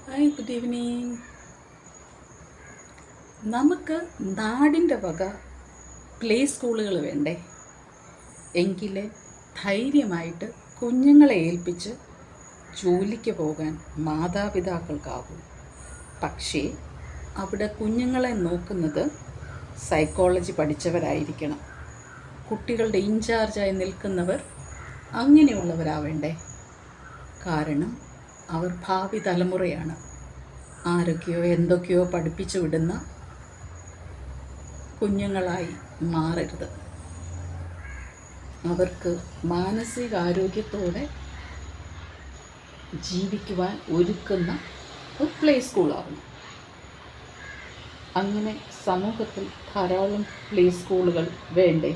Hi, good evening. നമുക്ക് നാടിൻ്റെ വക പ്ലേ സ്കൂളുകൾ വേണ്ടേ? എങ്കിലേ ധൈര്യമായിട്ട് കുഞ്ഞുങ്ങളെ ഏൽപ്പിച്ച് ജോലിക്ക് പോകാൻ മാതാപിതാക്കൾക്കാകും. പക്ഷേ അവിടെ കുഞ്ഞുങ്ങളെ നോക്കുന്നത് സൈക്കോളജി പഠിച്ചവരായിരിക്കണം. കുട്ടികളുടെ ഇൻചാർജായി നിൽക്കുന്നവർ അങ്ങനെയുള്ളവരാവേണ്ടേ? കാരണം അവർ ഭാവി തലമുറയാണ്. ആരൊക്കെയോ എന്തൊക്കെയോ പഠിപ്പിച്ചു വിടുന്ന കുഞ്ഞുങ്ങളായി മാറരുത്. അവർക്ക് മാനസികാരോഗ്യത്തോടെ ജീവിക്കുവാൻ ഒരുക്കുന്ന ഒരു പ്ലേ സ്കൂളാവണം. അങ്ങനെ സമൂഹത്തിൽ ധാരാളം പ്ലേ സ്കൂളുകൾ വേണ്ടേ?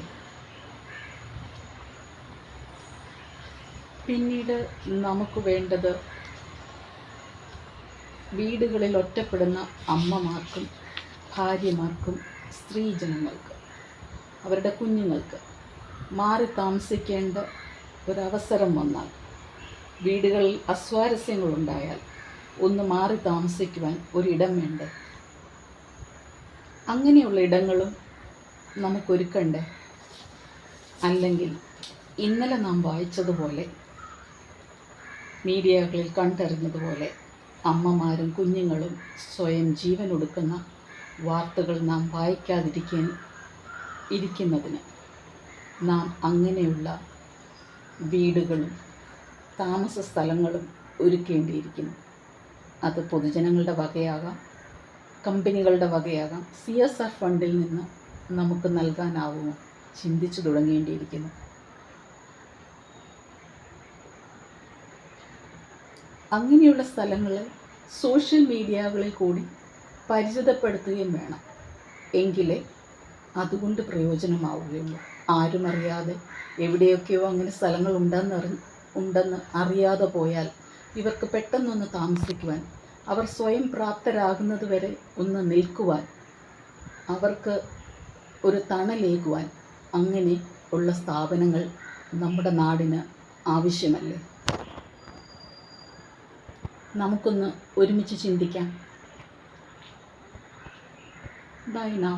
പിന്നീട് നമുക്ക് വേണ്ടത് വീടുകളിൽ ഒറ്റപ്പെടുന്ന അമ്മമാർക്കും ഭാര്യമാർക്കും സ്ത്രീജനങ്ങൾക്ക് അവരുടെ കുഞ്ഞുങ്ങൾക്ക് മാറി താമസിക്കേണ്ട ഒരവസരം വന്നാൽ, വീടുകളിൽ അസ്വാരസ്യങ്ങളുണ്ടായാൽ ഒന്ന് മാറി താമസിക്കുവാൻ ഒരിടം വേണ്ടേ? അങ്ങനെയുള്ള ഇടങ്ങളും നമുക്കൊരുക്കണ്ടേ? അല്ലെങ്കിൽ ഇന്നലെ നാം വായിച്ചതുപോലെ, മീഡിയകളിൽ കണ്ടറിഞ്ഞതുപോലെ അമ്മമാരും കുഞ്ഞുങ്ങളും സ്വയം ജീവനൊടുക്കുന്ന വാർത്തകൾ നാം ഇരിക്കുന്നതിന് നാം അങ്ങനെയുള്ള വീടുകളും താമസ സ്ഥലങ്ങളും ഒരുക്കേണ്ടിയിരിക്കുന്നു. അത് പൊതുജനങ്ങളുടെ വകയാകാം, കമ്പനികളുടെ വകയാകാം. CSR ഫണ്ടിൽ നിന്ന് നമുക്ക് നൽകാനാവുമോ? ചിന്തിച്ചു തുടങ്ങേണ്ടിയിരിക്കുന്നു. അങ്ങനെയുള്ള സ്ഥലങ്ങളെ സോഷ്യൽ മീഡിയകളിൽ കൂടി പരിചിതപ്പെടുത്തുകയും വേണം. എങ്കിലേ അതുകൊണ്ട് പ്രയോജനമാവുകയുള്ളൂ. ആരും അറിയാതെ എവിടെയൊക്കെയോ അങ്ങനെ സ്ഥലങ്ങൾ ഉണ്ടെന്ന് അറിയാതെ പോയാൽ ഇവർക്ക് പെട്ടെന്നൊന്ന് താമസിക്കുവാൻ, അവർ സ്വയം പ്രാപ്തരാകുന്നത് വരെ ഒന്ന് നിൽക്കുവാൻ, അവർക്ക് ഒരു തണലേകുവാൻ അങ്ങനെ ഉള്ള സ്ഥാപനങ്ങൾ നമ്മുടെ നാടിന് ആവശ്യമല്ലേ? നമുക്കൊന്ന് ഒരുമിച്ച് ചിന്തിക്കാം. Buy now.